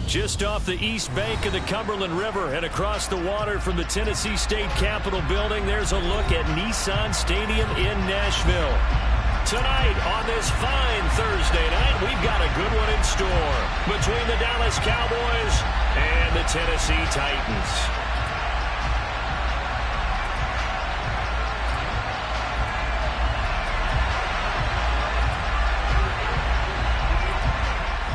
Just off the east bank of the Cumberland River and across the water from the Tennessee State Capitol building, there's a look at Nissan Stadium in Nashville. Tonight on this fine Thursday night, we've got a good one in store between the Dallas Cowboys and the Tennessee Titans.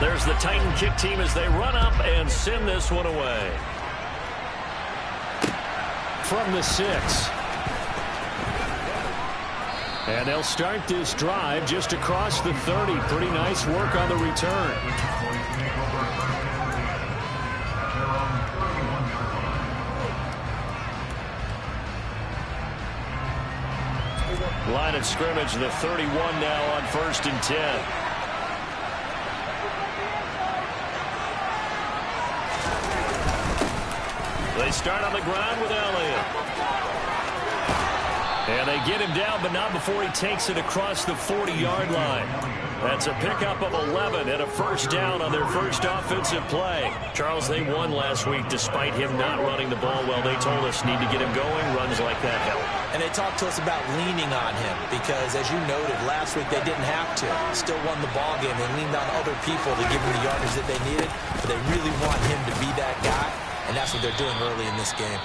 There's the Titan kick team as they run up and send this one away. From the 6. And they'll start this drive just across the 30. Pretty nice work on the return. Line of scrimmage, the 31 now on 1st and 10. They start on the ground with Elliott. And they get him down, but not before he takes it across the 40-yard line. That's a pickup of 11 and a first down on their first offensive play. Charles, they won last week despite him not running the ball well. They told us need to get him going. Runs like that help. And they talked to us about leaning on him because, as you noted, last week they didn't have to. Still won the ball game. They leaned on other people to give him the yardage that they needed, but they really want him to be that guy. And that's what they're doing early in this game.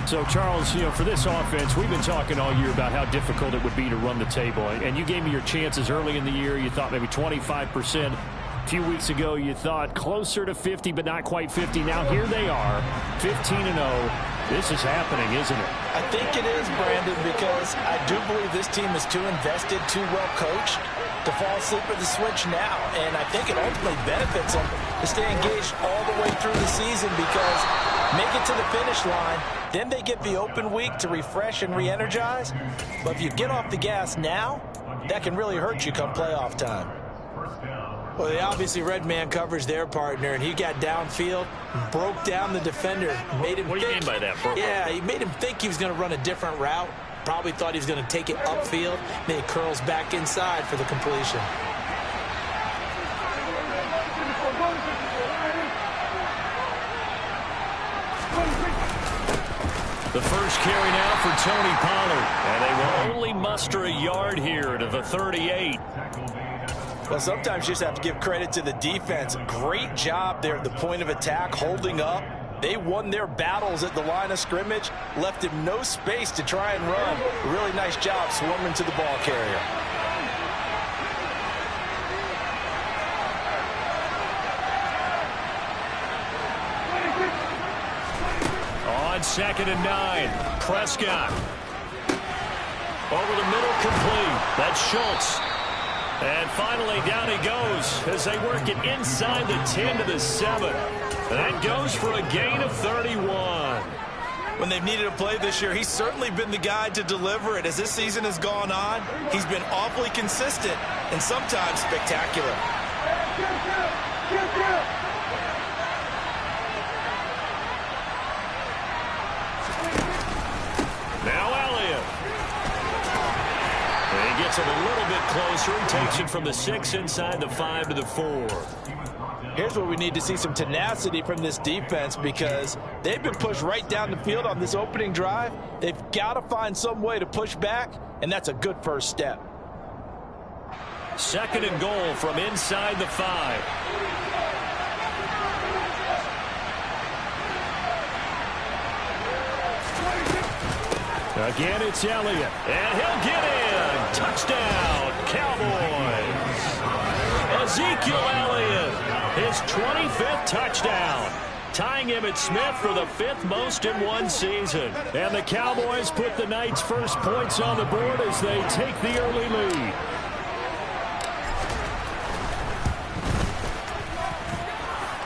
So, Charles, you know, for this offense, we've been talking all year about how difficult it would be to run the table. And you gave me your chances early in the year. You thought maybe 25%. A few weeks ago, you thought closer to 50, but not quite 50. Now, here they are, 15-0. This is happening, isn't it? I think it is, Brandon, because I do believe this team is too invested, too well coached to fall asleep at the switch now. And I think it ultimately benefits them to stay engaged all the way through the season because make it to the finish line, then they get the open week to refresh and re-energize. But if you get off the gas now, that can really hurt you come playoff time. Well, they obviously red man covers their partner, and he got downfield, broke down the defender, made him What do you mean by that, bro? Yeah, he made him think he was going to run a different route. Probably thought he was going to take it upfield. Then he curls back inside for the completion. The first carry now for Tony Pollard. And they will only muster a yard here to the 38. Well, sometimes you just have to give credit to the defense. Great job there at the point of attack, holding up. They won their battles at the line of scrimmage, left him no space to try and run. Really nice job swarming to the ball carrier. On 2nd and 9, Prescott. Over the middle, complete. That's Schultz. And finally, down he goes as they work it inside the 10 to the 7. That goes for a gain of 31. When they've needed a play this year, he's certainly been the guy to deliver it. As this season has gone on, he's been awfully consistent and sometimes spectacular. Now Elliott. And he gets it a little bit closer and takes it from the 6 inside the 5 to the 4. Here's where we need to see some tenacity from this defense because they've been pushed right down the field on this opening drive. They've got to find some way to push back, and that's a good first step. 2nd and goal from inside the 5. Again, it's Elliott, and he'll get in. Touchdown, Cowboys. Ezekiel Elliott, his 25th touchdown, tying Emmitt Smith for the 5th most in one season. And the Cowboys put the Knights' first points on the board as they take the early lead.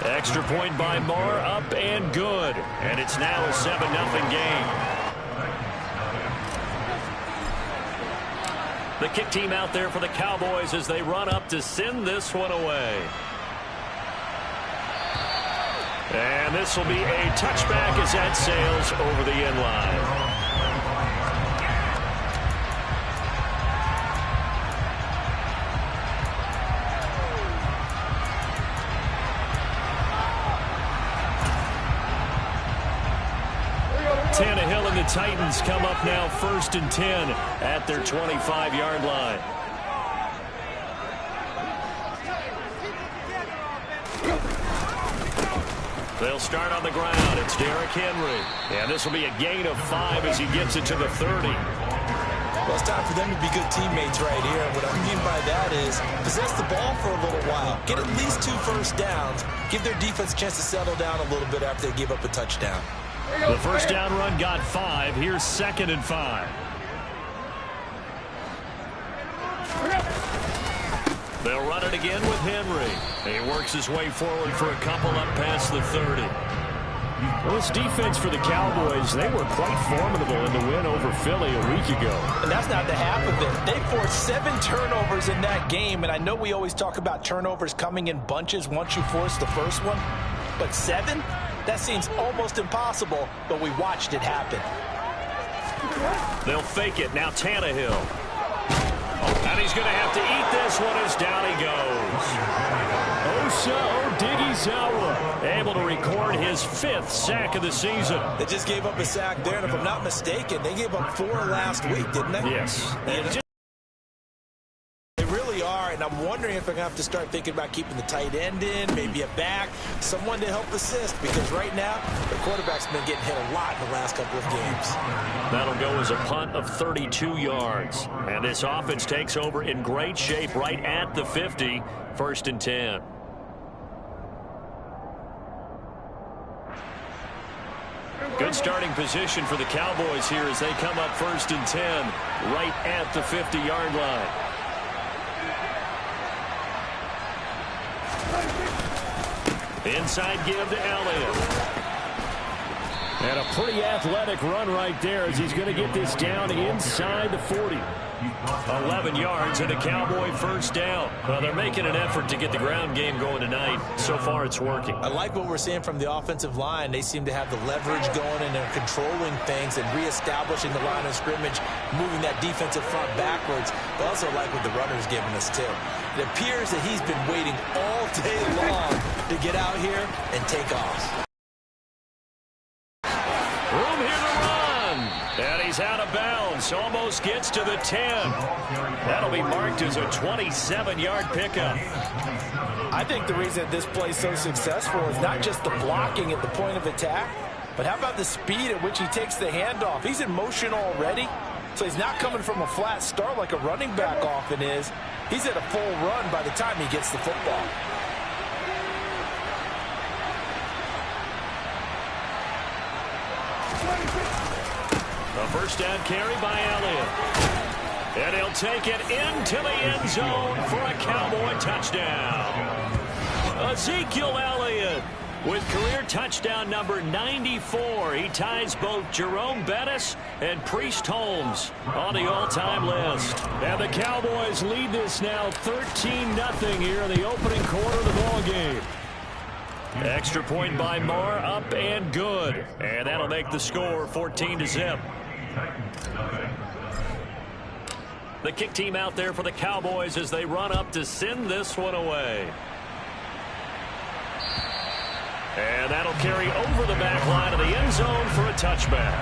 Extra point by Marr, up and good. And it's now a 7-0 game. The kick team out there for the Cowboys as they run up to send this one away. And this will be a touchback as that sails over the end line. Tannehill and the Titans come up now 1st and 10 at their 25-yard line. They'll start on the ground. It's Derrick Henry. And this will be a gain of 5 as he gets it to the 30. Well, it's time for them to be good teammates right here. And what I mean by that is possess the ball for a little while. Get at least 2 first downs. Give their defense a chance to settle down a little bit after they give up a touchdown. The first down run got 5. Here's 2nd and 5. They'll run it again with Henry. He works his way forward for a couple up past the 30. Well, this defense for the Cowboys, they were quite formidable in the win over Philly a week ago. And that's not the half of it. They forced 7 turnovers in that game, and I know we always talk about turnovers coming in bunches once you force the first one, but 7? That seems almost impossible, but we watched it happen. They'll fake it. Now Tannehill. And he's going to have to eat this one as down he goes. Osa Odighizuwa able to record his 5th sack of the season. They just gave up a sack there, and if I'm not mistaken, they gave up 4 last week, didn't they? Yes. They really are, and I'm wondering if they're going to have to start thinking about keeping the tight end in, maybe a back, someone to help assist, because right now, the quarterback's been getting hit a lot in the last couple of games. That'll go as a punt of 32 yards. And this offense takes over in great shape right at the 50, 1st and 10. Good starting position for the Cowboys here as they come up 1st and 10 right at the 50-yard line. Inside give to Elliott. And a pretty athletic run right there as he's going to get this down inside the 40. 11 yards and a Cowboy first down. Well, they're making an effort to get the ground game going tonight. So far, it's working. I like what we're seeing from the offensive line. They seem to have the leverage going, and they're controlling things and reestablishing the line of scrimmage, moving that defensive front backwards. But also like what the runner's giving us, too. It appears that he's been waiting all day long to get out here and take off. Room here to run. And he's out of bounds. Almost gets to the 10. That'll be marked as a 27-yard pickup. I think the reason this play's so successful is not just the blocking at the point of attack, but how about the speed at which he takes the handoff? He's in motion already, so he's not coming from a flat start like a running back often is. He's at a full run by the time he gets the football. A first down carry by Elliott. And he'll take it into the end zone for a Cowboy touchdown. Ezekiel Elliott with career touchdown number 94. He ties both Jerome Bettis and Priest Holmes on the all-time list. And the Cowboys lead this now 13-0 here in the opening quarter of the ballgame. Extra point by Marr, up and good. And that'll make the score 14-0. The kick team out there for the Cowboys as they run up to send this one away. And that'll carry over the back line of the end zone for a touchback.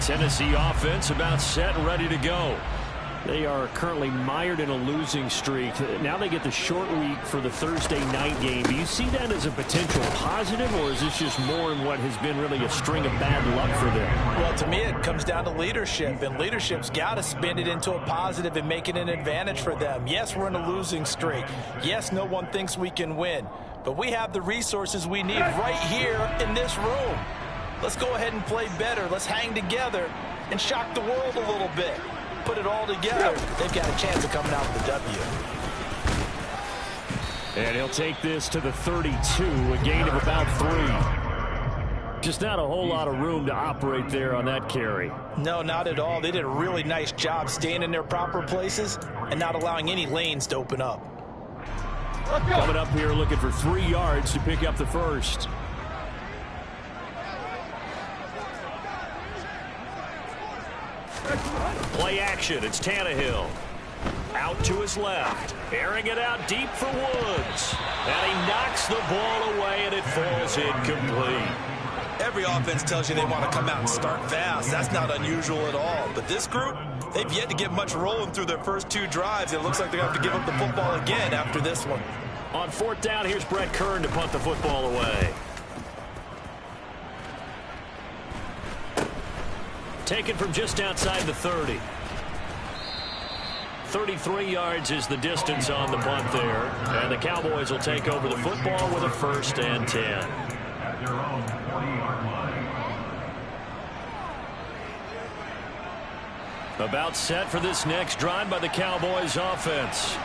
Tennessee offense about set and ready to go. They are currently mired in a losing streak. Now they get the short week for the Thursday night game. Do you see that as a potential positive, or is this just more in what has been really a string of bad luck for them? Well, to me, it comes down to leadership, and leadership's got to spin it into a positive and make it an advantage for them. Yes, we're in a losing streak. Yes, no one thinks we can win, but we have the resources we need right here in this room. Let's go ahead and play better. Let's hang together and shock the world a little bit. Put it all together. They've got a chance of coming out with a W. And he'll take this to the 32, a gain of about 3. Just not a whole lot of room to operate there on that carry. No, not at all. They did a really nice job staying in their proper places and not allowing any lanes to open up. Coming up here looking for 3 yards to pick up the first. Play action. It's Tannehill. Out to his left. Airing it out deep for Woods. And he knocks the ball away, and it falls incomplete. Every offense tells you they want to come out and start fast. That's not unusual at all. But this group, they've yet to get much rolling through their first 2 drives. It looks like they're going to have to give up the football again after this one. On 4th down, here's Brett Kern to punt the football away. Taken from just outside the 30. 33 yards is the distance on the punt there. And the Cowboys will take over the football with a 1st and 10. At their own 40-yard line. About set for this next drive by the Cowboys offense.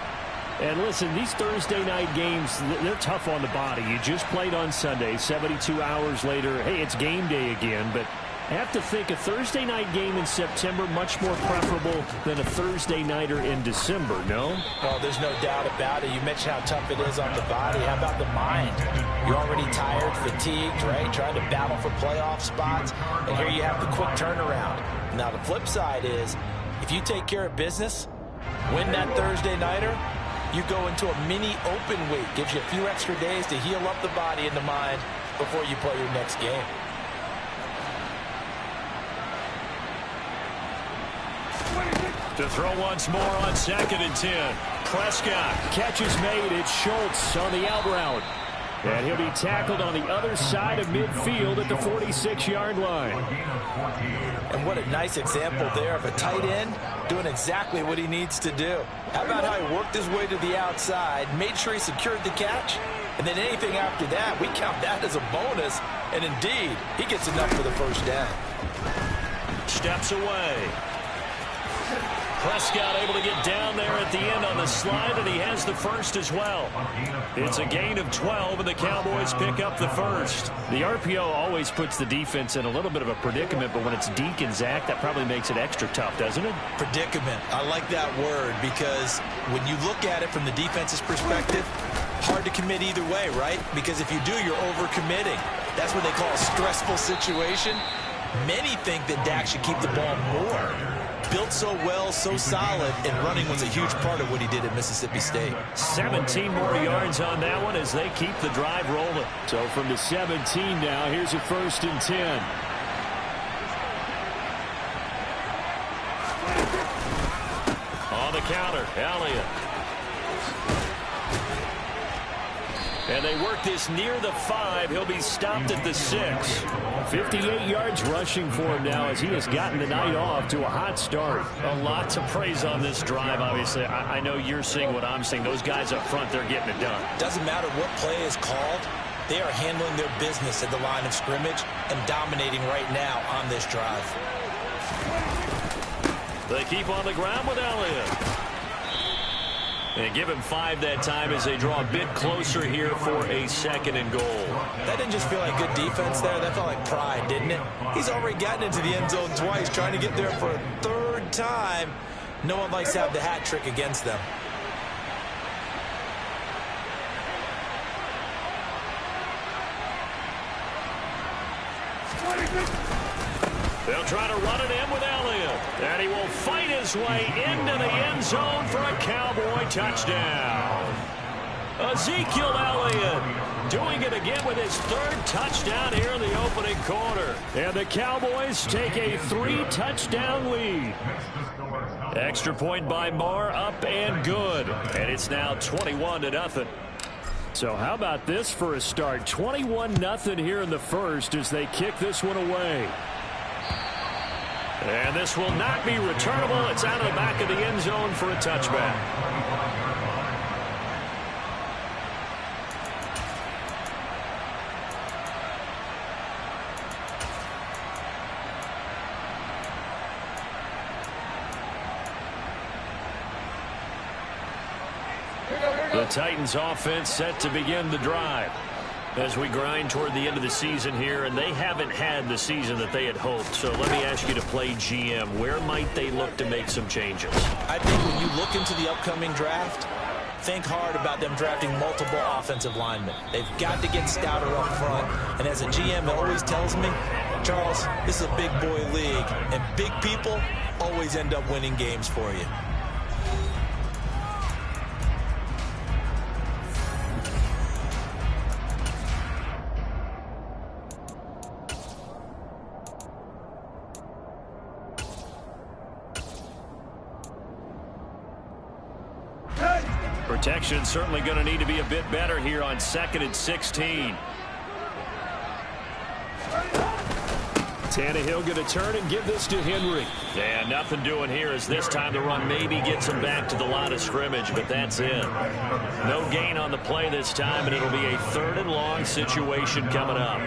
And listen, these Thursday night games, they're tough on the body. You just played on Sunday, 72 hours later. Hey, it's game day again, but I have to think a Thursday night game in September much more preferable than a Thursday nighter in December, no? Oh, there's no doubt about it. You mentioned how tough it is on the body. How about the mind? You're already tired, fatigued, right? Trying to battle for playoff spots. And here you have the quick turnaround. Now, the flip side is, if you take care of business, win that Thursday nighter, you go into a mini open week. Gives you a few extra days to heal up the body and the mind before you play your next game. To throw once more on 2nd and 10. Prescott. Catch is made. It's Schultz on the out route. And he'll be tackled on the other side of midfield at the 46-yard line. And what a nice example there of a tight end doing exactly what he needs to do. How about how he worked his way to the outside, made sure he secured the catch, and then anything after that, we count that as a bonus. And indeed, he gets enough for the 1st down. Steps away. Prescott able to get down there at the end on the slide, and he has the 1st as well. It's a gain of 12, and the Cowboys pick up the 1st. The RPO always puts the defense in a little bit of a predicament, but when it's Deke and Zach, that probably makes it extra tough, doesn't it? Predicament. I like that word because when you look at it from the defense's perspective, hard to commit either way, right? Because if you do, you're overcommitting. That's what they call a stressful situation. Many think that Dak should keep the ball more. Built so well, so solid, and running was a huge part of what he did at Mississippi State. 17 more yards on that one as they keep the drive rolling. So from the 17 now, here's a 1st and 10. On the counter, Elliott. And they work this near the 5. He'll be stopped at the 6. 58 yards rushing for him now as he has gotten the night off to a hot start. A lot to praise on this drive, obviously. I know you're seeing what I'm seeing. Those guys up front, they're getting it done. Doesn't matter what play is called. They are handling their business at the line of scrimmage and dominating right now on this drive. They keep on the ground with Elliott. And give him 5 that time as they draw a bit closer here for a 2nd and goal. That didn't just feel like good defense there. That felt like pride, didn't it? He's already gotten into the end zone twice, trying to get there for a 3rd time. No one likes to have the hat trick against them. They'll try to run it in with Elliott. And he will fight his way into the end zone for a Cowboy touchdown. Ezekiel Elliott doing it again with his 3rd touchdown here in the opening quarter. And the Cowboys take a 3-touchdown lead. Extra point by Marr, up and good. And it's now 21-0. So how about this for a start? 21-0 here in the 1st as they kick this one away. And this will not be returnable. It's out of the back of the end zone for a touchback. The Titans offense set to begin the drive as we grind toward the end of the season here, and they haven't had the season that they had hoped. So let me ask you to play GM. Where might they look to make some changes? I think when you look into the upcoming draft, think hard about them drafting multiple offensive linemen. They've got to get stouter up front. And as a GM, it always tells me, Charles, this is a big boy league, and big people always end up winning games for you. Protection certainly going to need to be a bit better here on 2nd and 16. Tannehill going to turn and give this to Henry. Yeah, nothing doing here as this time the run maybe gets him back to the line of scrimmage, but that's it. No gain on the play this time, and it'll be a 3rd and long situation coming up.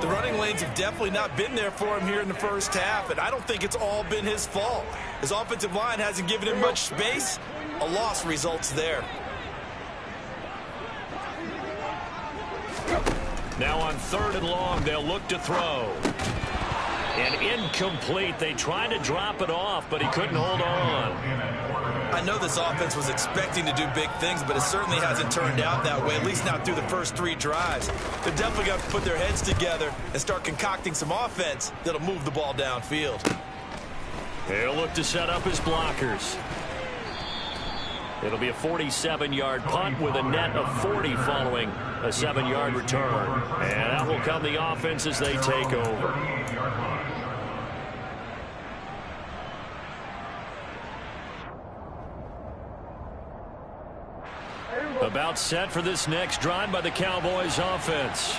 The running lanes have definitely not been there for him here in the first half, and I don't think it's all been his fault. His offensive line hasn't given him much space. A loss results there. Now on 3rd and long, they'll look to throw. And incomplete. They tried to drop it off, but he couldn't hold on. I know this offense was expecting to do big things, but it certainly hasn't turned out that way, at least not through the first 3 drives. They're definitely going to put their heads together and start concocting some offense that'll move the ball downfield. He'll look to set up his blockers. It'll be a 47-yard punt with a net of 40 following a 7-yard return. And that will come the offense as they take over. About set for this next drive by the Cowboys offense.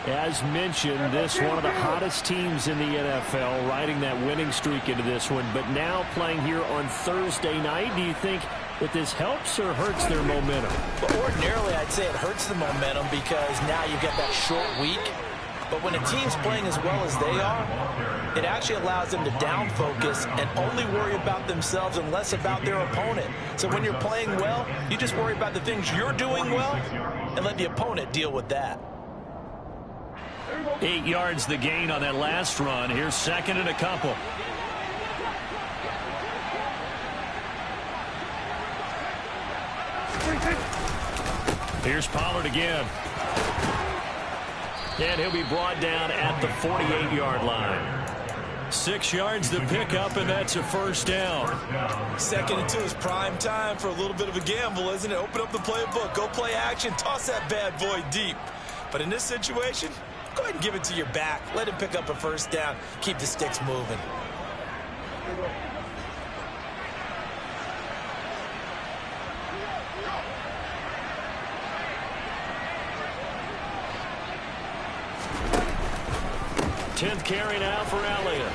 As mentioned, this one of the hottest teams in the NFL, riding that winning streak into this one. But now playing here on Thursday night, do you think that this helps or hurts their momentum? But ordinarily, I'd say it hurts the momentum because now you get that short week. But when a team's playing as well as they are, it actually allows them to down focus and only worry about themselves and less about their opponent. So when you're playing well, you just worry about the things you're doing well and let the opponent deal with that. 8 yards the gain on that last run. Here's 2nd and a couple. Here's Pollard again. And he'll be brought down at the 48-yard line. 6 yards to pick up, and that's a first down. 2nd and 2 is prime time for a little bit of a gamble, isn't it? Open up the playbook, go play action, toss that bad boy deep. But in this situation, go ahead and give it to your back. Let him pick up a first down. Keep the sticks moving. Tenth carry now for Elliott.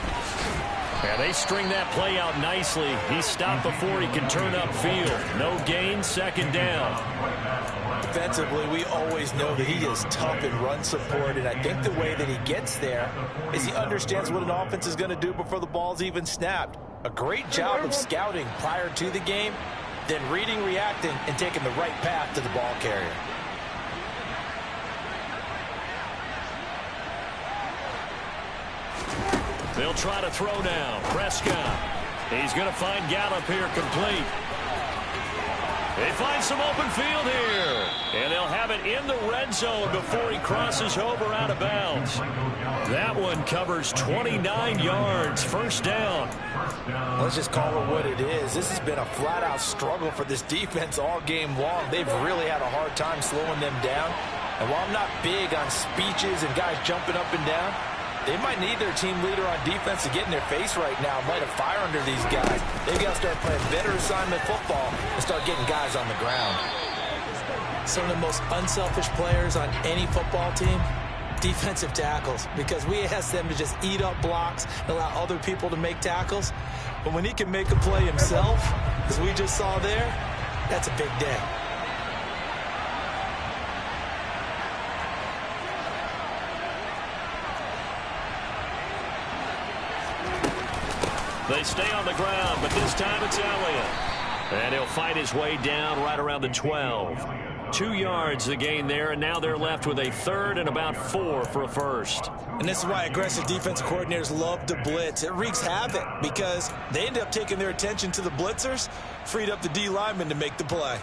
And they string that play out nicely. He stopped before he can turn upfield. No gain, 2nd down. Defensively, we always know that he is tough in run support, and I think the way that he gets there is he understands what an offense is going to do before the ball's even snapped. A great job of scouting prior to the game, then reading, reacting, and taking the right path to the ball carrier. They'll try to throw now. Prescott. He's going to find Gallup here complete. They find some open field here. And they'll have it in the red zone before he crosses over out of bounds. That one covers 29 yards. First down. Let's just call it what it is. This has been a flat-out struggle for this defense all game long. They've really had a hard time slowing them down. And while I'm not big on speeches and guys jumping up and down, they might need their team leader on defense to get in their face right now and light a fire under these guys. They've got to start playing better assignment football and start getting guys on the ground. Some of the most unselfish players on any football team, defensive tackles, because we ask them to just eat up blocks and allow other people to make tackles. But when he can make a play himself, as we just saw there, that's a big day. They stay on the ground, but this time it's Elliott. And he'll fight his way down right around the 12. 2 yards the gain there, and now they're left with a 3rd and about 4 for a first. And this is why aggressive defensive coordinators love to blitz. It wreaks havoc because they end up taking their attention to the blitzers, freed up the D lineman to make the play.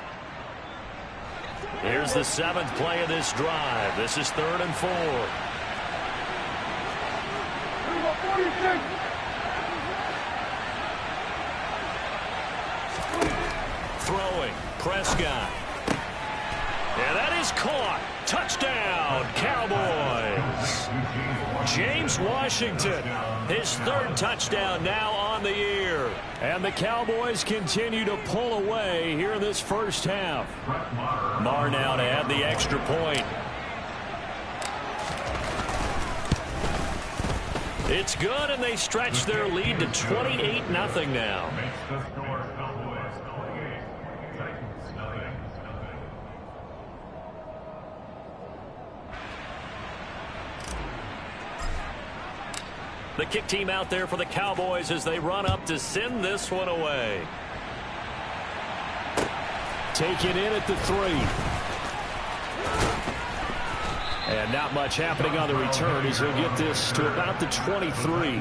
Here's the 7th play of this drive. This is 3rd and 4. Throwing, Prescott. Yeah, that is caught. Touchdown, Cowboys. James Washington, his third touchdown now on the year. And the Cowboys continue to pull away here in this first half. Marr now to add the extra point. It's good, and they stretch their lead to 28-0 now. The kick team out there for the Cowboys as they run up to send this one away. Taken in at the 3. And not much happening on the return as he'll get this to about the 23.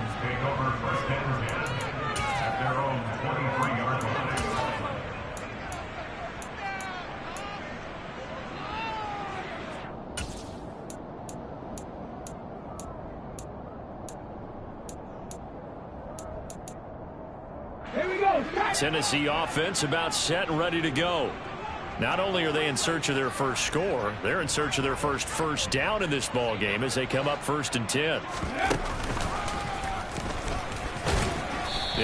Tennessee offense about set and ready to go. Not only are they in search of their first score, they're in search of their first down in this ball game as they come up 1st and 10.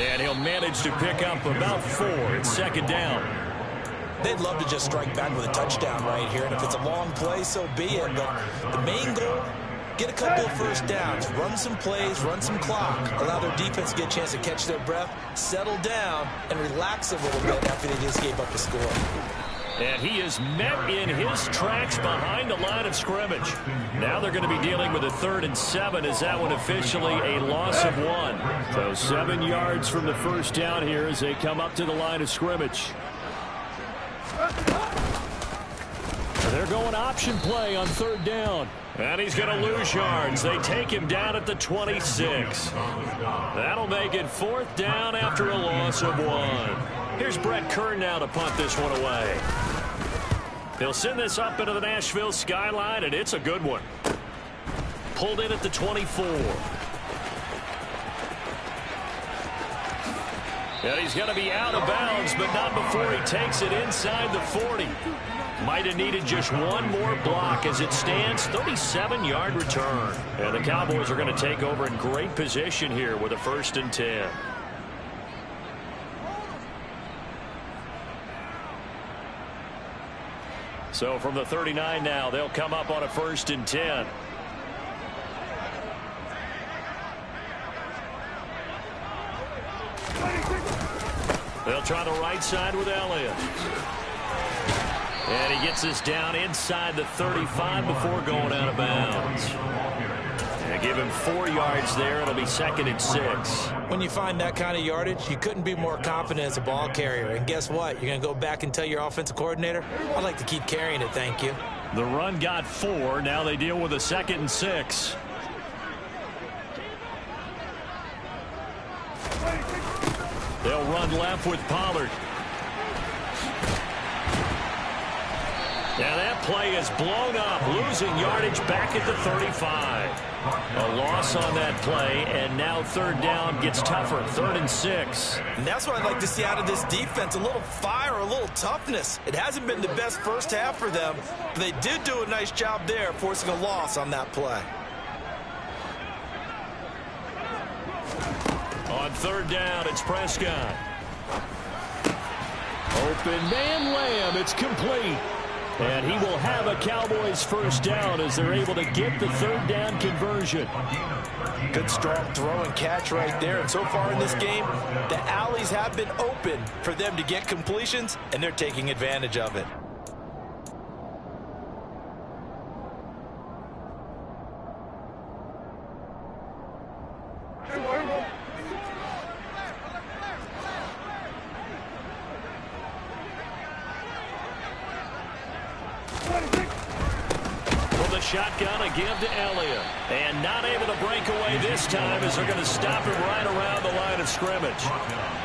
And he'll manage to pick up about 4. It's 2nd down. They'd love to just strike back with a touchdown right here, and if it's a long play, so be it. But the main goal, get a couple of first downs, run some plays, run some clock, allow their defense to get a chance to catch their breath, settle down, and relax a little bit after they just gave up the score. And he is met in his tracks behind the line of scrimmage. Now they're going to be dealing with a 3rd and 7 as that one officially a loss of 1. So 7 yards from the first down here as they come up to the line of scrimmage. They're going option play on 3rd down. And he's going to lose yards. They take him down at the 26. That'll make it 4th down after a loss of 1. Here's Brett Kern now to punt this one away. They'll send this up into the Nashville skyline, and it's a good one. Pulled in at the 24. And he's going to be out of bounds, but not before he takes it inside the 40. Might have needed just one more block as it stands. 37-yard return. And the Cowboys are going to take over in great position here with a 1st and 10. So from the 39 now, they'll come up on a 1st and 10. They'll try the right side with Elliott. And he gets this down inside the 35 before going out of bounds. And give him 4 yards there. It'll be 2nd and 6. When you find that kind of yardage, you couldn't be more confident as a ball carrier. And guess what? You're going to go back and tell your offensive coordinator, I'd like to keep carrying it, thank you. The run got 4. Now they deal with a 2nd and 6. They'll run left with Pollard. Now that play is blown up, losing yardage back at the 35. A loss on that play, and now 3rd down gets tougher, 3rd and 6. And that's what I'd like to see out of this defense, a little fire, a little toughness. It hasn't been the best first half for them, but they did do a nice job there, forcing a loss on that play. On 3rd down, it's Prescott. Open man Lamb, it's complete. And he will have a Cowboys 1st down as they're able to get the 3rd down conversion. Good strong throw and catch right there. And so far in this game, the alleys have been open for them to get completions, and they're taking advantage of it. Shotgun, a give to Elliott. And not able to break away this time as they're going to stop him right around the line of scrimmage.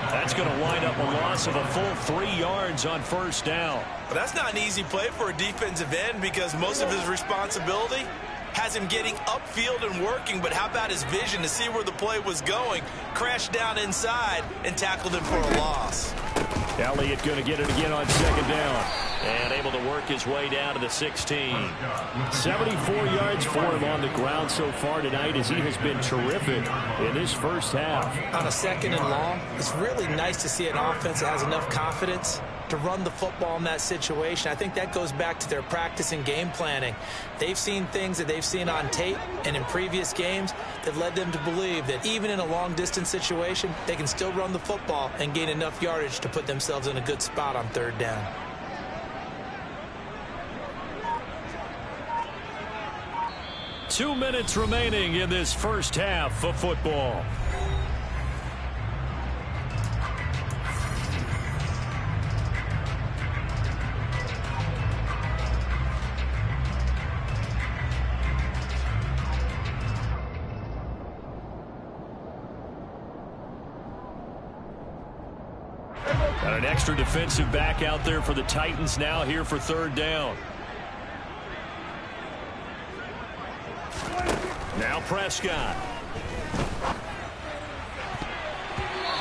That's going to wind up a loss of a full 3 yards on 1st down. But that's not an easy play for a defensive end because most of his responsibility has him getting upfield and working, but how about his vision to see where the play was going? Crashed down inside and tackled him for a loss. Elliott going to get it again on 2nd down. And able to work his way down to the 16. 74 yards for him on the ground so far tonight as he has been terrific in this first half. On a 2nd and long, it's really nice to see an offense that has enough confidence to run the football in that situation. I think that goes back to their practice and game planning. They've seen things that they've seen on tape and in previous games that led them to believe that even in a long-distance situation, they can still run the football and gain enough yardage to put themselves in a good spot on 3rd down. Two minutes remaining in this first half of football. Got an extra defensive back out there for the Titans now here for 3rd down. Now Prescott.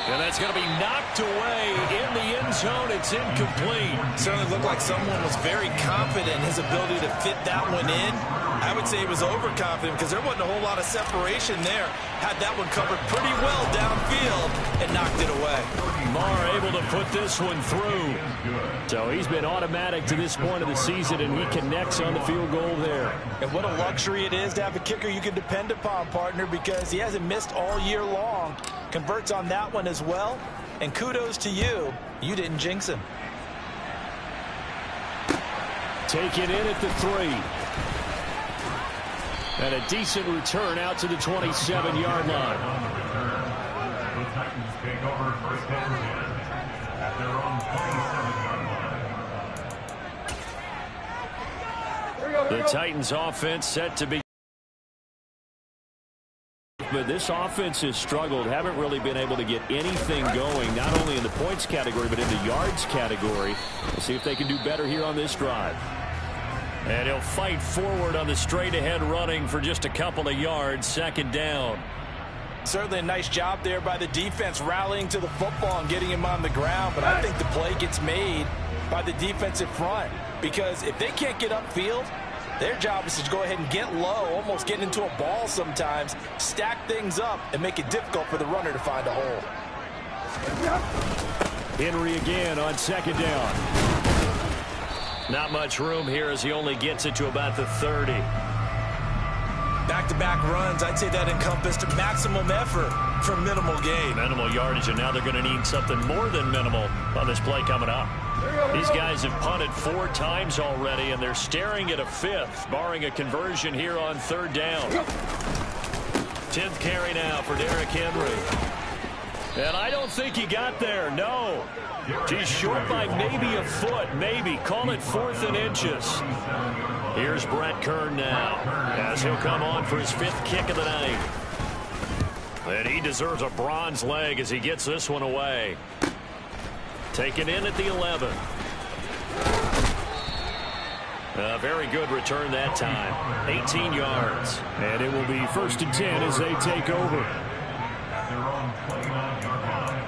And that's going to be knocked away in the end zone. It's incomplete. Certainly looked like someone was very confident in his ability to fit that one in. I would say he was overconfident because there wasn't a whole lot of separation there. Had that one covered pretty well downfield and knocked it away. Marr able to put this one through. So he's been automatic to this point of the season, and he connects on the field goal there. And what a luxury it is to have a kicker you can depend upon, partner, because he hasn't missed all year long. Converts on that one as well. And kudos to you. You didn't jinx him. Take it in at the 3. And a decent return out to the 27-yard line. The Titans take over 1st and 10 at their own 27-yard line. The Titans offense set to be. But this offense has struggled, haven't really been able to get anything going, not only in the points category, but in the yards category. We'll see if they can do better here on this drive. And he'll fight forward on the straight-ahead running for just a couple of yards, 2nd down. Certainly a nice job there by the defense rallying to the football and getting him on the ground. But I think the play gets made by the defensive front. Because if they can't get upfield, their job is to go ahead and get low, almost get into a ball sometimes, stack things up, and make it difficult for the runner to find a hole. Henry again on 2nd down. Not much room here as he only gets it to about the 30. Back-to-back runs, I'd say that encompassed maximum effort for minimal gain. Minimal yardage, and now they're going to need something more than minimal on this play coming up. These guys have punted 4 times already, and they're staring at a 5th, barring a conversion here on 3rd down. 10th carry now for Derrick Henry. And I don't think he got there, no. He's short by maybe a foot, maybe. Call it 4th and inches. Here's Brett Kern now, as he'll come on for his 5th kick of the night. And he deserves a bronze leg as he gets this one away. Taken in at the 11. A very good return that time. 18 yards. And it will be 1st and 10 as they take over. At their own 29-yard line.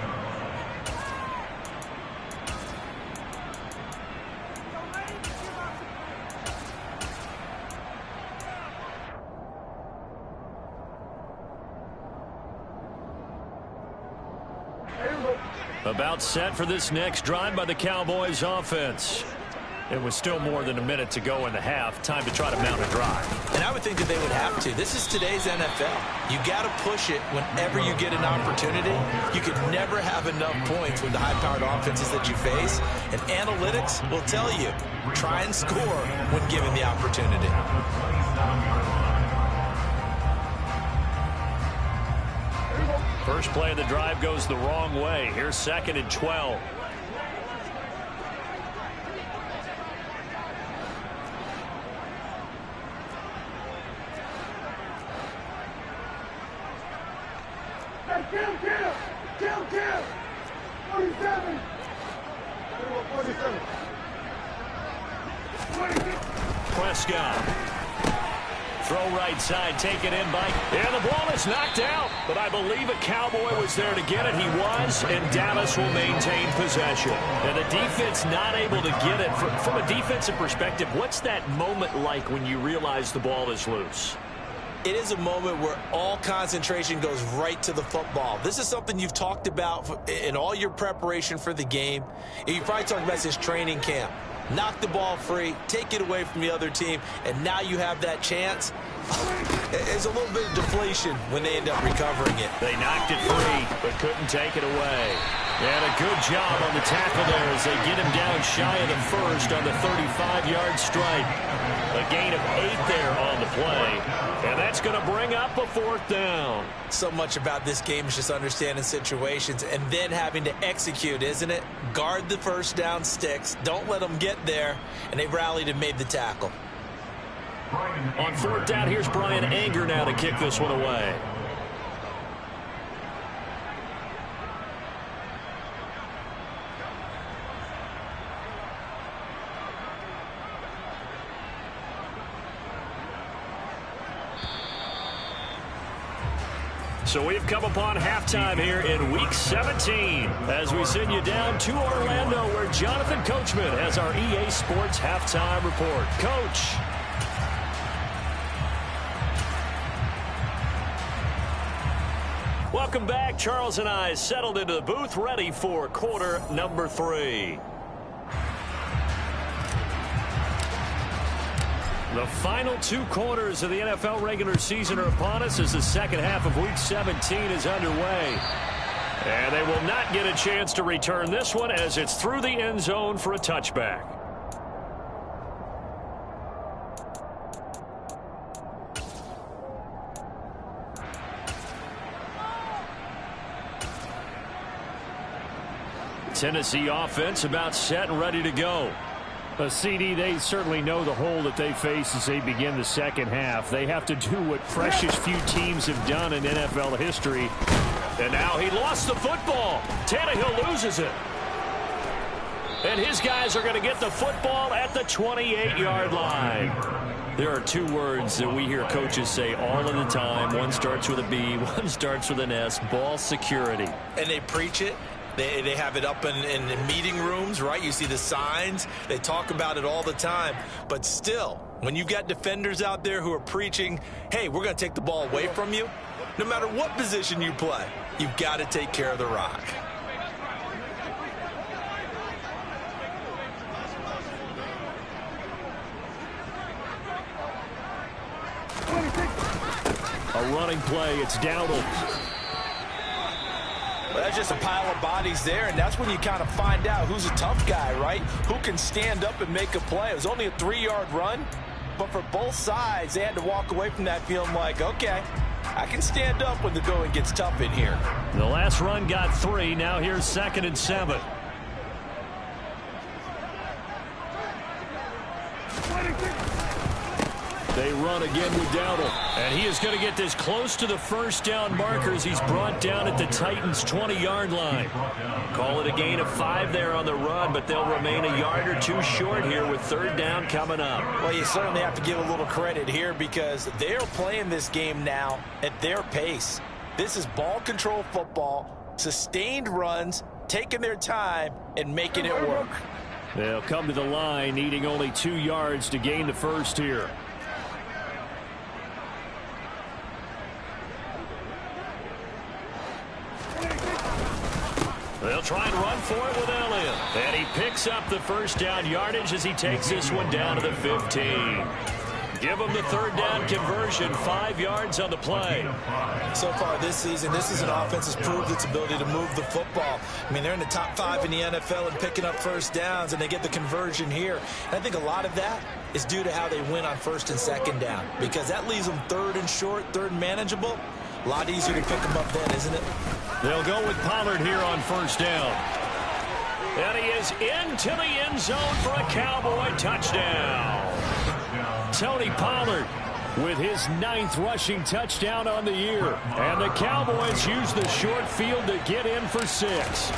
About set for this next drive by the Cowboys offense. It was still more than a minute to go in the half. Time to try to mount a drive. And I would think that they would have to. This is today's NFL. You got to push it whenever you get an opportunity. You could never have enough points with the high-powered offenses that you face. And analytics will tell you, try and score when given the opportunity. First play of the drive goes the wrong way. Here's 2nd and 12. Kill. 47. Prescott throw right side, taken in by... And the ball is knocked out, but I believe a Cowboy was there to get it. He was, and Dallas will maintain possession. And the defense not able to get it. From a defensive perspective, what's that moment like when you realize the ball is loose? It is a moment where all concentration goes right to the football. This is something you've talked about in all your preparation for the game. And you probably talked about this training camp. Knock the ball free, take it away from the other team, and now you have that chance. There's a little bit of deflation when they end up recovering it. They knocked it free, but couldn't take it away. And a good job on the tackle there as they get him down shy of the first on the 35-yard stripe. A gain of 8 there on the play. And that's going to bring up a 4th down. So much about this game is just understanding situations and then having to execute, isn't it? Guard the first down sticks. Don't let them get there. And they rallied and made the tackle. On 4th down, here's Brian Anger now to kick this one away. So we've come upon halftime here in Week 17 as we send you down to Orlando where Jonathan Coachman has our EA Sports Halftime Report. Coach. Welcome back. Charles and I settled into the booth ready for quarter number 3. The final 2 quarters of the NFL regular season are upon us as the second half of Week 17 is underway. And they will not get a chance to return this one as it's through the end zone for a touchback. Tennessee offense about set and ready to go. CD, they certainly know the hole that they face as they begin the second half. They have to do what precious few teams have done in NFL history. And now he lost the football. Tannehill loses it. And his guys are going to get the football at the 28-yard line. There are 2 words that we hear coaches say all of the time. One starts with a B, one starts with an S, ball security. And they preach it. They have it up in meeting rooms, right? You see the signs. They talk about it all the time. But still, when you've got defenders out there who are preaching, hey, we're going to take the ball away from you, no matter what position you play, you've got to take care of the rock. A running play. It's Dowdle. Well, that's just a pile of bodies there, and that's when you kind of find out who's a tough guy, right? Who can stand up and make a play. It was only a 3-yard run, but for both sides, they had to walk away from that feeling like, okay, I can stand up when the going gets tough in here. The last run got 3. Now here's 2nd and 7. They run again with Dowdle. And he is going to get this close to the first down markers. He's brought down at the Titans' 20-yard line. Call it a gain of 5 there on the run, but they'll remain a yard or 2 short here with 3rd down coming up. Well, you certainly have to give a little credit here because they're playing this game now at their pace. This is ball control football, sustained runs, taking their time, and making it work. They'll come to the line, needing only 2 yards to gain the first here. They'll try and run for it with Elliott. And he picks up the first down yardage as he takes this one down to the 15. Give him the 3rd down conversion, 5 yards on the play. So far this season, this is an offense that's proved its ability to move the football. I mean, they're in the top 5 in the NFL and picking up first downs, and they get the conversion here. And I think a lot of that is due to how they win on 1st and 2nd down, because that leaves them 3rd and short, 3rd and manageable. A lot easier to pick them up then, isn't it? They'll go with Pollard here on 1st down. And he is into the end zone for a Cowboy touchdown. Tony Pollard with his 9th rushing touchdown on the year. And the Cowboys use the short field to get in for 6.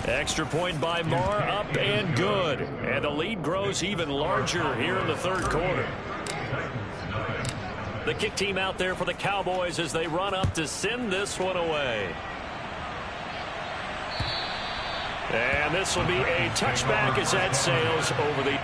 Extra point by Marr, up and good. And the lead grows even larger here in the third quarter. The kick team out there for the Cowboys as they run up to send this one away. And this will be a touchback as that sails over the...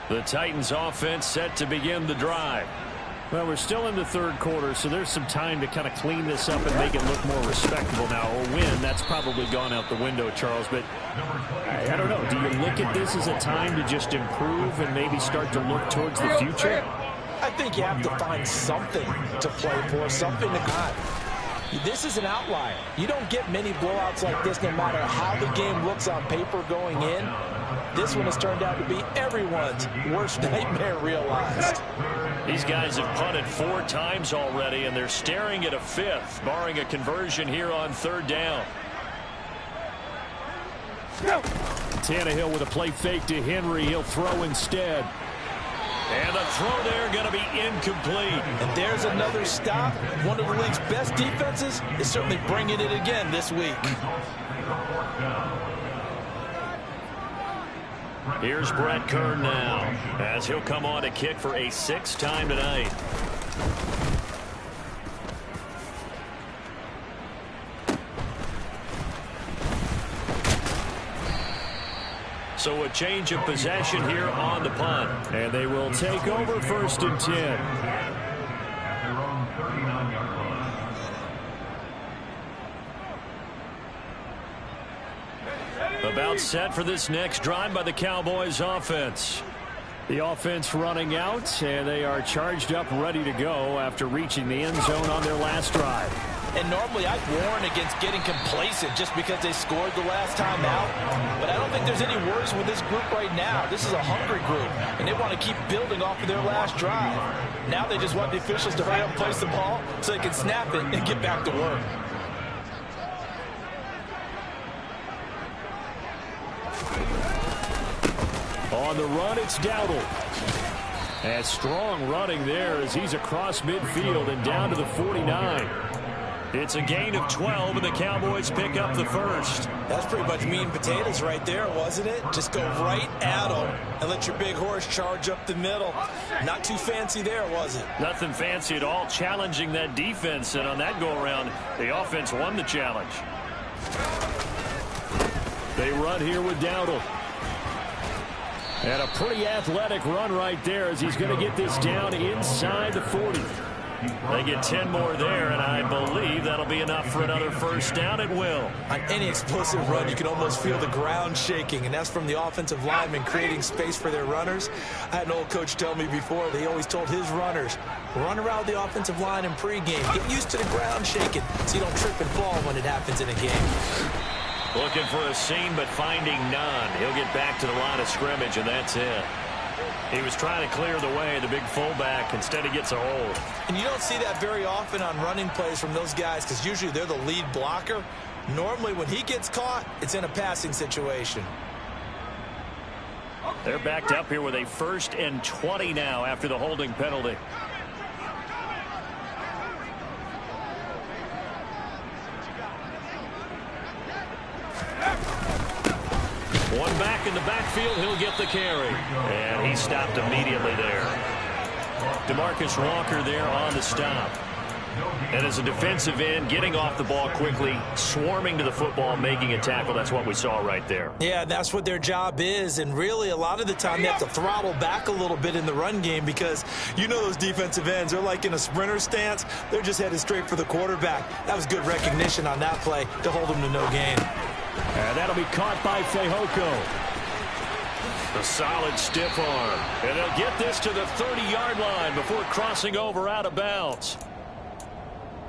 The Titans offense set to begin the drive. Well, we're still in the third quarter, so there's some time to kind of clean this up and make it look more respectable now. A win, that's probably gone out the window, Charles. But I don't know. Do you look at this as a time to just improve and maybe start to look towards the future? I think you have to find something to play for, something to cut. This is an outlier. You don't get many blowouts like this no matter how the game looks on paper going in. This one has turned out to be everyone's worst nightmare realized. These guys have punted 4 times already, and they're staring at a 5th, barring a conversion here on third down. Tannehill with a play fake to Henry. He'll throw instead. And the throw there going to be incomplete. And there's another stop. One of the league's best defenses is certainly bringing it again this week. Here's Brett Kern now, as he'll come on to kick for a 6th time tonight. So a change of possession here on the punt. And they will take over 1st and 10. At their own 39-yard line. About set for this next drive by the Cowboys offense. The offense running out, and they are charged up, ready to go after reaching the end zone on their last drive. And normally I'd warn against getting complacent just because they scored the last time out. But I don't think there's any worries with this group right now. This is a hungry group, and they want to keep building off of their last drive. Now they just want the officials to hurry up and place the ball so they can snap it and get back to work. On the run, it's Dowdle. And strong running there as he's across midfield and down to the 49. It's a gain of 12, and the Cowboys pick up the 1st. That's pretty much meat and potatoes right there, wasn't it? Just go right at them and let your big horse charge up the middle. Not too fancy there, was it? Nothing fancy at all, challenging that defense, and on that go-around, the offense won the challenge. They run here with Dowdle. And a pretty athletic run right there as he's going to get this down inside the 40. They get 10 more there, and I believe that'll be enough for another first down. It will. On any explosive run, you can almost feel the ground shaking, and that's from the offensive linemen creating space for their runners. I had an old coach tell me before, they always told his runners, run around the offensive line in pregame. Get used to the ground shaking so you don't trip and fall when it happens in a game. Looking for a seam, but finding none. He'll get back to the line of scrimmage, and that's it. He was trying to clear the way, the big fullback. Instead, he gets a hold. And you don't see that very often on running plays from those guys because usually they're the lead blocker. Normally, when he gets caught, it's in a passing situation. They're backed up here with a 1st and 20 now after the holding penalty. One back in the backfield, he'll get the carry. And he stopped immediately there. DeMarcus Walker there on the stop. And as a defensive end, getting off the ball quickly, swarming to the football, making a tackle, that's what we saw right there. Yeah, that's what their job is. And really, a lot of the time, they have to throttle back a little bit in the run game because you know those defensive ends, they're like in a sprinter stance. They're just headed straight for the quarterback. That was good recognition on that play to hold them to no gain. And that'll be caught by Fehoko. A solid stiff arm. And they'll get this to the 30-yard line before crossing over out of bounds.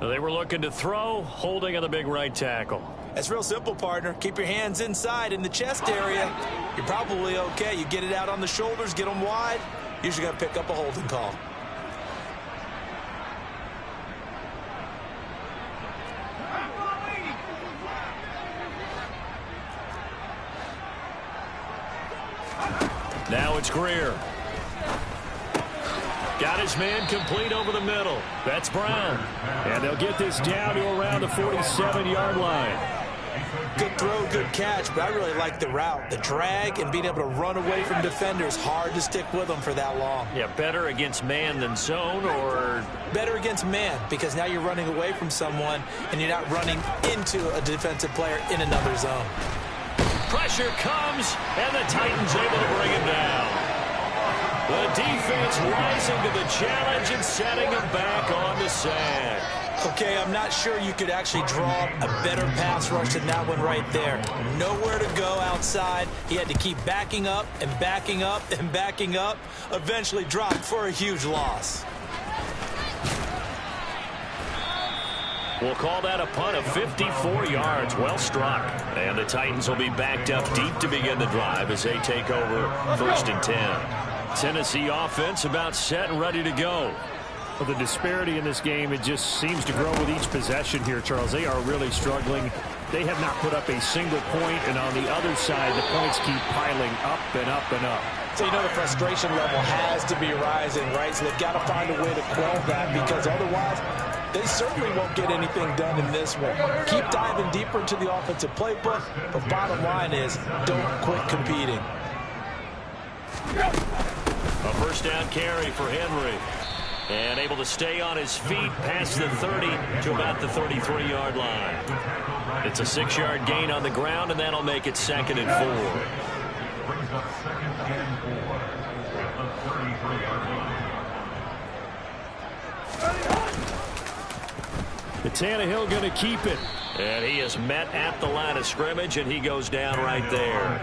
They were looking to throw, holding on the big right tackle. It's real simple, partner. Keep your hands inside in the chest area. You're probably okay. You get it out on the shoulders, get them wide. Usually got to pick up a holding call. Now it's Greer. Got his man complete over the middle. That's Brown. And they'll get this down to around the 47-yard line. Good throw, good catch, but I really like the route. The drag and being able to run away from defenders. Hard to stick with them for that long. Yeah, better against man than zone, or? Better against man, because now you're running away from someone and you're not running into a defensive player in another zone. Pressure comes, and the Titans able to bring him down. The defense rising to the challenge and setting him back on the sack. Okay, I'm not sure you could actually draw a better pass rush than that one right there. Nowhere to go outside. He had to keep backing up and backing up and backing up. Eventually dropped for a huge loss. We'll call that a punt of 54 yards. Well struck. And the Titans will be backed up deep to begin the drive as they take over 1st and 10. Tennessee offense about set and ready to go. Well, the disparity in this game, it just seems to grow with each possession here, Charles. They are really struggling. They have not put up a single point, and on the other side, the points keep piling up and up and up. So, you know, the frustration level has to be rising, right? So they've got to find a way to quell that, because otherwise they certainly won't get anything done in this one. Keep diving deeper into the offensive playbook, but bottom line is don't quit competing. A first down carry for Henry. And able to stay on his feet past the 30 to about the 33-yard line. It's a 6-yard gain on the ground, and that'll make it 2nd and 4. Brings up 2nd and 4 at the 33-yard line. The Tannehill going to keep it. And he is met at the line of scrimmage, and he goes down right there.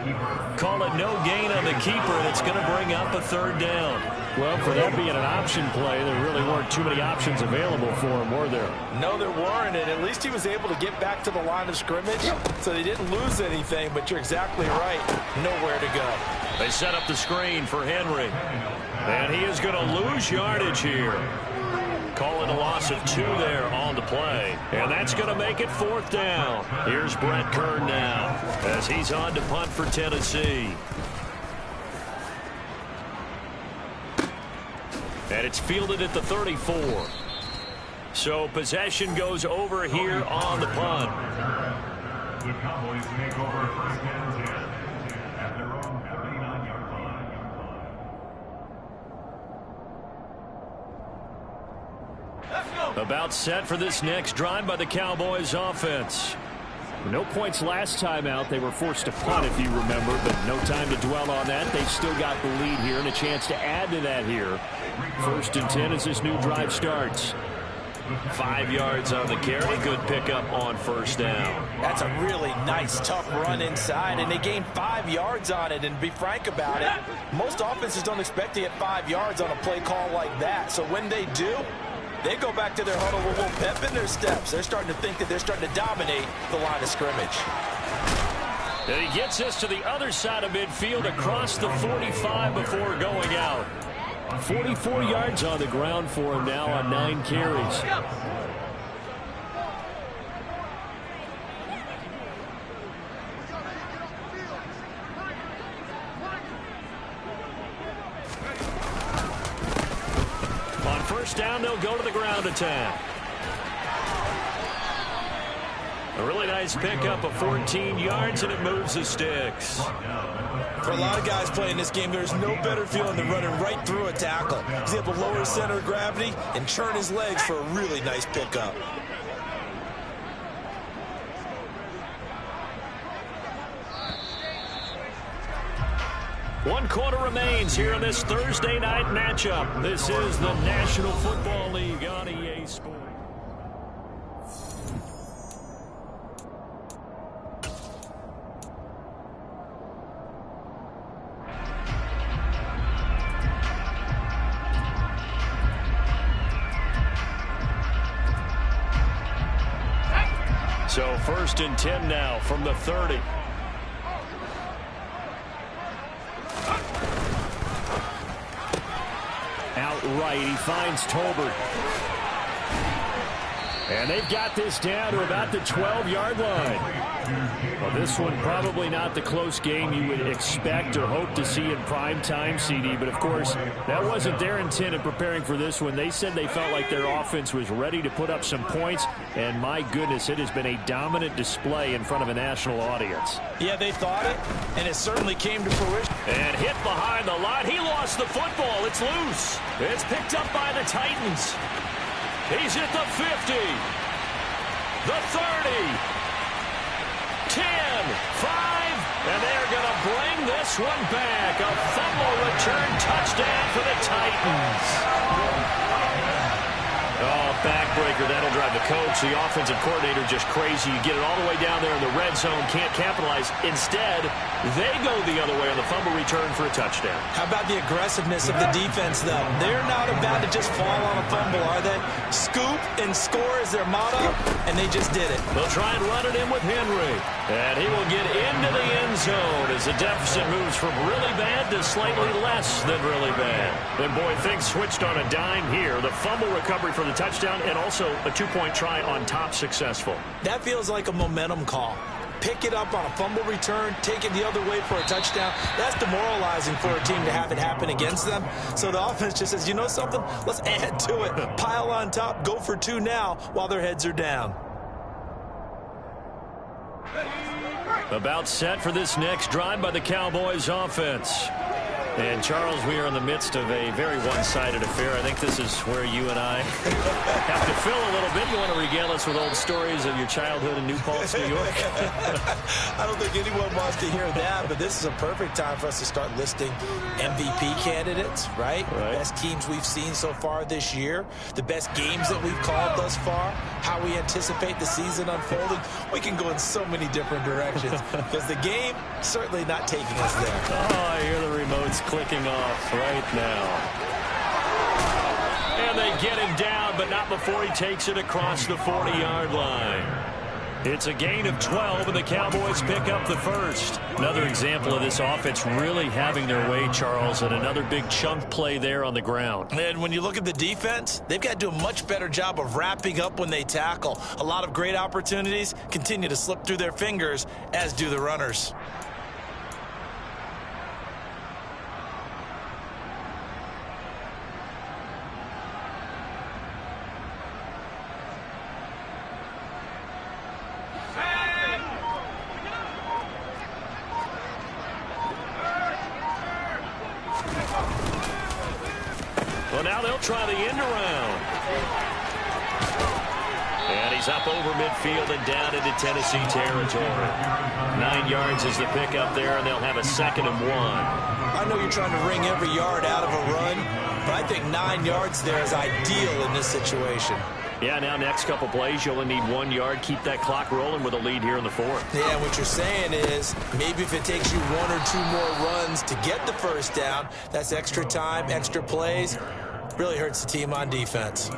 Call it no gain on the keeper, and it's going to bring up a 3rd down. Well, for that being an option play, there really weren't too many options available for him, were there? No, there weren't, and at least he was able to get back to the line of scrimmage, so they didn't lose anything, but you're exactly right. Nowhere to go. They set up the screen for Henry, and he is going to lose yardage here. Calling a loss of 2 there on the play. And that's going to make it 4th down. Here's Brett Kern now as he's on to punt for Tennessee. And it's fielded at the 34. So possession goes over here on the punt. The Cowboys take over 1st and 10 at their own 39-yard line. About set for this next drive by the Cowboys offense. No points last time out. They were forced to punt, if you remember, but no time to dwell on that. They've still got the lead here and a chance to add to that here. 1st and 10 as this new drive starts. 5 yards on the carry. Good pickup on first down. That's a really nice, tough run inside, and they gained 5 yards on it. And to be frank about it, most offenses don't expect to get 5 yards on a play call like that. So when they do, they go back to their huddle with a little pep in their steps. They're starting to think that they're starting to dominate the line of scrimmage. And he gets us to the other side of midfield across the 45 before going out. 44 yards on the ground for him now on 9 carries. On first down, they'll go to the ground attack. A really nice pickup of 14 yards, and it moves the sticks. For a lot of guys playing this game, there's no better feeling than running right through a tackle. He's able to lower his center of gravity and churn his legs for a really nice pickup. One quarter remains here in this Thursday night matchup. This is the National Football League on EA Sports. So 1st and 10 now from the 30. Outright, he finds Tolbert. And they've got this down to about the 12-yard line. Well, this one probably not the close game you would expect or hope to see in prime time, CD. But, of course, that wasn't their intent in preparing for this one. They said they felt like their offense was ready to put up some points. And, my goodness, it has been a dominant display in front of a national audience. Yeah, they thought it, and it certainly came to fruition. And hit behind the line. He lost the football. It's loose. It's picked up by the Titans. He's at the 50. The 30. 10, 5, and they're going to bring this one back. A fumble return touchdown for the Titans. Oh, backbreaker. That'll drive the coach, the offensive coordinator, just crazy. You get it all the way down there in the red zone, can't capitalize. Instead, they go the other way on the fumble return for a touchdown. How about the aggressiveness of the defense, though? They're not about to just fall on a fumble, are they? Scoop and score is their motto, and they just did it. They'll try and run it in with Henry. And he will get into the end zone as the deficit moves from really bad to slightly less than really bad. And, boy, things switched on a dime here. The fumble recovery for the touchdown and also a 2-point try on top successful. That feels like a momentum call. Pick it up on a fumble return, take it the other way for a touchdown. That's demoralizing for a team to have it happen against them. So the offense just says, you know something? Let's add to it. Pile on top, go for 2 now while their heads are down. About set for this next drive by the Cowboys offense. And, Charles, we are in the midst of a very one-sided affair. I think this is where you and I have to fill a little bit. You want to regale us with old stories of your childhood in New Paltz, New York? I don't think anyone wants to hear that, but this is a perfect time for us to start listing MVP candidates, right? The best teams we've seen so far this year, the best games that we've called thus far, how we anticipate the season unfolding. We can go in so many different directions because the game certainly not taking us there. Oh, I hear the remotes clicking off right now. And they get him down, but not before he takes it across the 40-yard line. It's a gain of 12, and the Cowboys pick up the first. Another example of this offense really having their way, Charles, and another big chunk play there on the ground. And when you look at the defense, they've got to do a much better job of wrapping up when they tackle. A lot of great opportunities continue to slip through their fingers, as do the runners. Well, now they'll try the end around. And he's up over midfield and down into Tennessee territory. 9 yards is the pickup there, and they'll have a 2nd and 1. I know you're trying to wring every yard out of a run, but I think 9 yards there is ideal in this situation. Yeah, now next couple plays, you only need 1 yard. Keep that clock rolling with a lead here in the fourth. Yeah, what you're saying is maybe if it takes you 1 or 2 more runs to get the first down, that's extra time, extra plays. Really hurts the team on defense.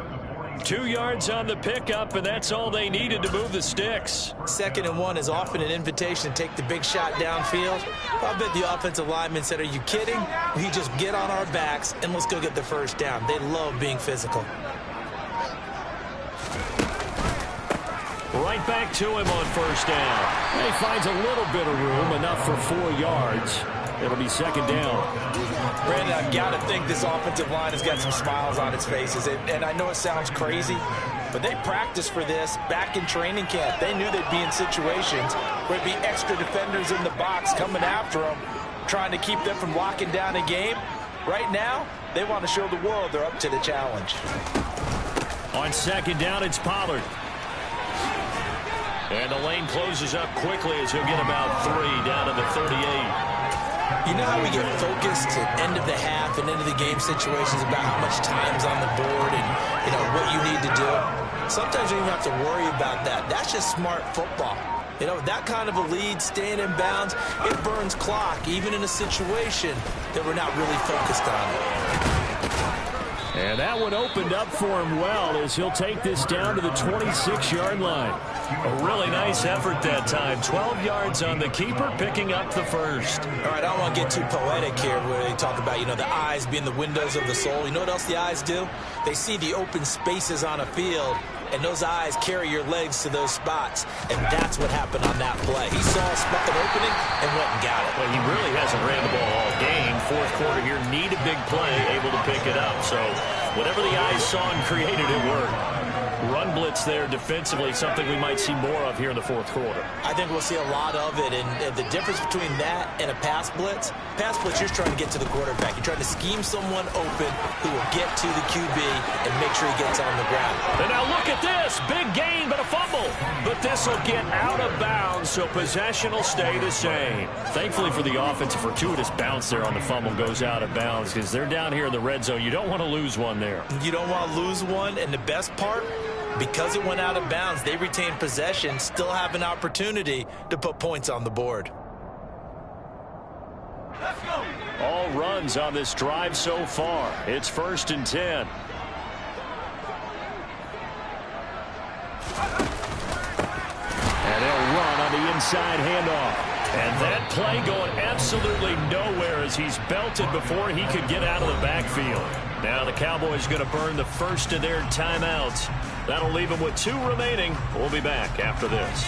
2 yards on the pickup, and that's all they needed to move the sticks. 2nd and 1 is often an invitation to take the big shot downfield. I bet the offensive lineman said, are you kidding? We just get on our backs and let's go get the first down. They love being physical. Right back to him on first down. And he finds a little bit of room, enough for 4 yards. It'll be 2nd down. Brandon, I've got to think this offensive line has got some smiles on its faces. And I know it sounds crazy, but they practiced for this back in training camp. They knew they'd be in situations where there'd be extra defenders in the box coming after them, trying to keep them from locking down a game. Right now, they want to show the world they're up to the challenge. On 2nd down, it's Pollard. And the lane closes up quickly as he'll get about 3 down to the 38. You know how we get focused at end of the half and end of the game situations about how much time's on the board and, you know, what you need to do? Sometimes you don't even have to worry about that. That's just smart football. You know, that kind of a lead, staying in bounds, it burns clock, even in a situation that we're not really focused on it. And that one opened up for him well as he'll take this down to the 26-yard line. A really nice effort that time. 12 yards on the keeper, picking up the first. All right, I don't want to get too poetic here where they talk about, you know, the eyes being the windows of the soul. You know what else the eyes do? They see the open spaces on a field, and those eyes carry your legs to those spots, and that's what happened on that play. He saw a spot, an opening, and went and got it. Well, he really hasn't ran the ball all game. Fourth quarter here, need a big play, able to pick it up. So whatever the eyes saw and created, it worked. Run blitz there defensively, something we might see more of here in the fourth quarter. I think we'll see a lot of it, and the difference between that and a pass blitz, you're trying to get to the quarterback. You're trying to scheme someone open who will get to the QB and make sure he gets on the ground. And now look at this. Big gain, but a fumble. But this will get out of bounds, so possession will stay the same. Thankfully for the offense, a fortuitous bounce there on the fumble goes out of bounds because they're down here in the red zone. You don't want to lose one there. You don't want to lose one, and the best part, because it went out of bounds, they retain possession, still have an opportunity to put points on the board. Let's go. All runs on this drive so far. It's 1st and 10. And they'll run on the inside handoff. And that play going absolutely nowhere as he's belted before he could get out of the backfield. Now the Cowboys going to burn the first of their timeouts. That'll leave them with 2 remaining. We'll be back after this.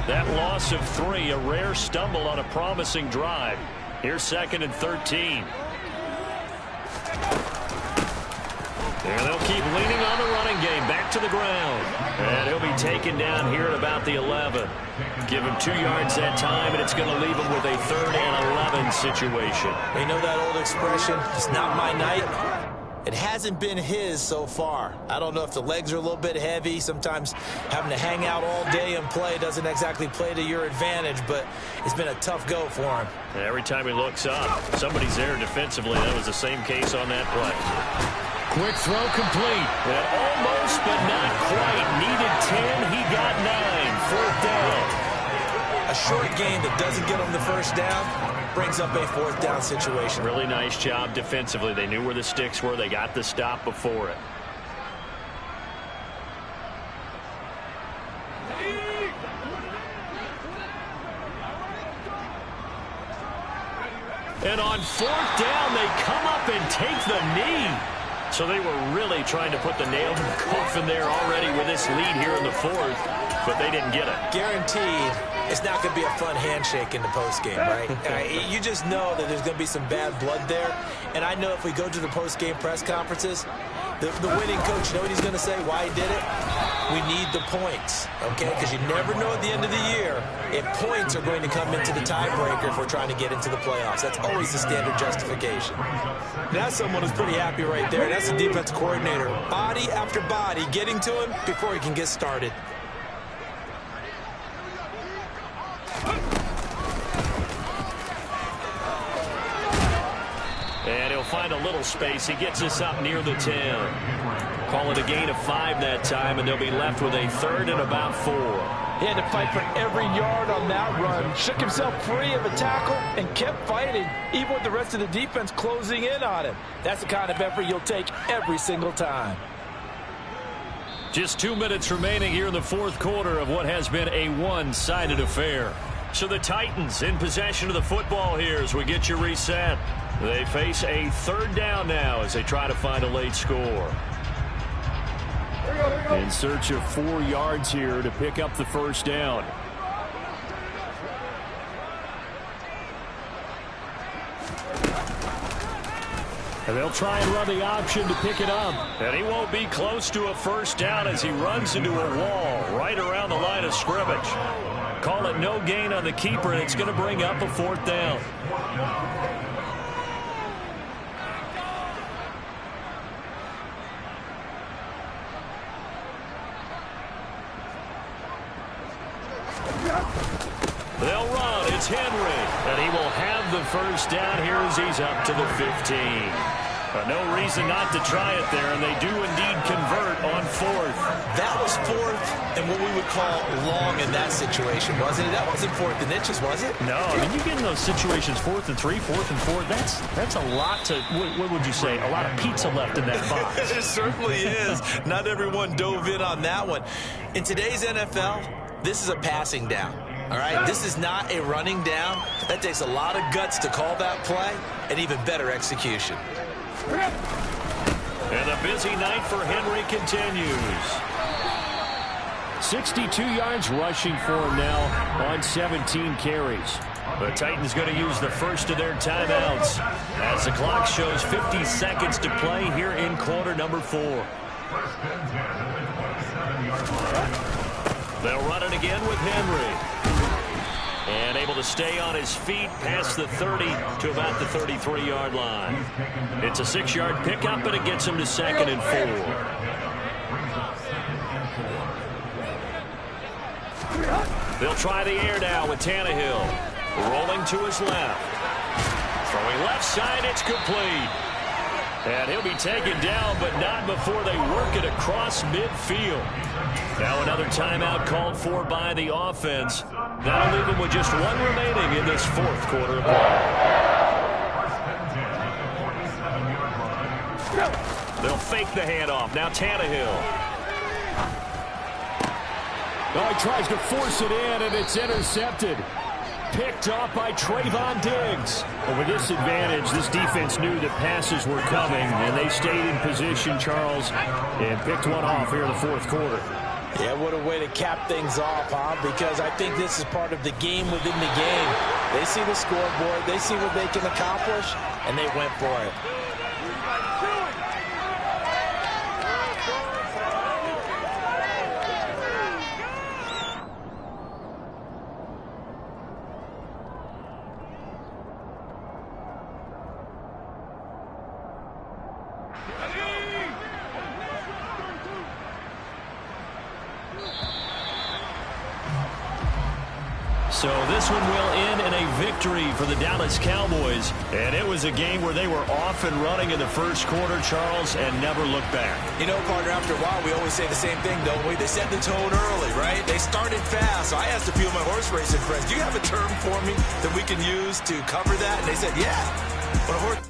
That loss of 3, a rare stumble on a promising drive. Here's 2nd and 13. And they'll keep leaning on the running game. Back to the ground. And he'll be taken down here at about the 11. Give him 2 yards that time, and it's going to leave him with a 3rd and 11 situation. You know that old expression, it's not my night? It hasn't been his so far. I don't know if the legs are a little bit heavy. Sometimes having to hang out all day and play doesn't exactly play to your advantage, but it's been a tough go for him. And every time he looks up, somebody's there defensively. That was the same case on that play. Quick throw complete. And almost, but not quite. Needed 10. He got 9. 4th down. A short game that doesn't get him the first down brings up a 4th down situation. Really nice job defensively. They knew where the sticks were. They got the stop before it. And on 4th down, they come up and take the knee. So they were really trying to put the nail in the coffin there already with this lead here in the 4th, but they didn't get it. Guaranteed it's not going to be a fun handshake in the postgame, right? You just know that there's going to be some bad blood there. And I know if we go to the postgame press conferences, the winning coach, you know what he's going to say, why he did it? We need the points, okay? Because you never know at the end of the year if points are going to come into the tiebreaker if we're trying to get into the playoffs. That's always the standard justification. That's someone who's pretty happy right there. That's the defense coordinator. Body after body getting to him before he can get started. And he'll find a little space. He gets us up near the 10. Call it a gain of 5 that time, and they'll be left with a 3rd and about 4. He had to fight for every yard on that run. Shook himself free of a tackle and kept fighting, even with the rest of the defense closing in on him. That's the kind of effort you'll take every single time. Just 2 minutes remaining here in the 4th quarter of what has been a one-sided affair. So the Titans in possession of the football here as we get you reset. They face a 3rd down now as they try to find a late score. In search of 4 yards here to pick up the 1st down. And they'll try and run the option to pick it up. And he won't be close to a 1st down as he runs into a wall right around the line of scrimmage. Call it no gain on the keeper, and it's going to bring up a 4th down. They'll run. It's Henry. And he will have the 1st down here as he's up to the 15. But no reason not to try it there, and they do indeed convert on 4th. That was 4th and what we would call long in that situation, wasn't it? That wasn't 4th and inches, was it? No, I mean, you get in those situations 4th and 3, 4th and 4. That's a lot to, what would you say, a lot of pizza left in that box. It certainly is. Not everyone dove in on that one. In today's NFL, this is a passing down. All right, this is not a running down. That takes a lot of guts to call that play and even better execution. And a busy night for Henry continues. 62 yards rushing for him now on 17 carries. The Titans going to use the first of their timeouts as the clock shows 50 seconds to play here in quarter number 4. They'll run it again with Henry. And able to stay on his feet past the 30 to about the 33-yard line. It's a 6-yard pickup, but it gets him to 2nd and 4. They'll try the air now with Tannehill. Rolling to his left. Throwing left side, it's complete. And he'll be taken down, but not before they work it across midfield. Now another timeout called for by the offense. That'll leave them with just 1 remaining in this 4th quarter of play. They'll fake the handoff. Now Tannehill. Oh, he tries to force it in, and it's intercepted. Picked off by Trayvon Diggs. Well, with this advantage, this defense knew that passes were coming, and they stayed in position, Charles, and picked one off here in the 4th quarter. Yeah, what a way to cap things off, huh? Because I think this is part of the game within the game. They see the scoreboard, they see what they can accomplish, and they went for it. So this one will end in a victory for the Dallas Cowboys. And it was a game where they were off and running in the 1st quarter, Charles, and never looked back. You know, partner, after a while, we always say the same thing, don't we? They set the tone early, right? They started fast. So I asked a few of my horse racing friends, do you have a term for me that we can use to cover that? And they said, yeah. When a horse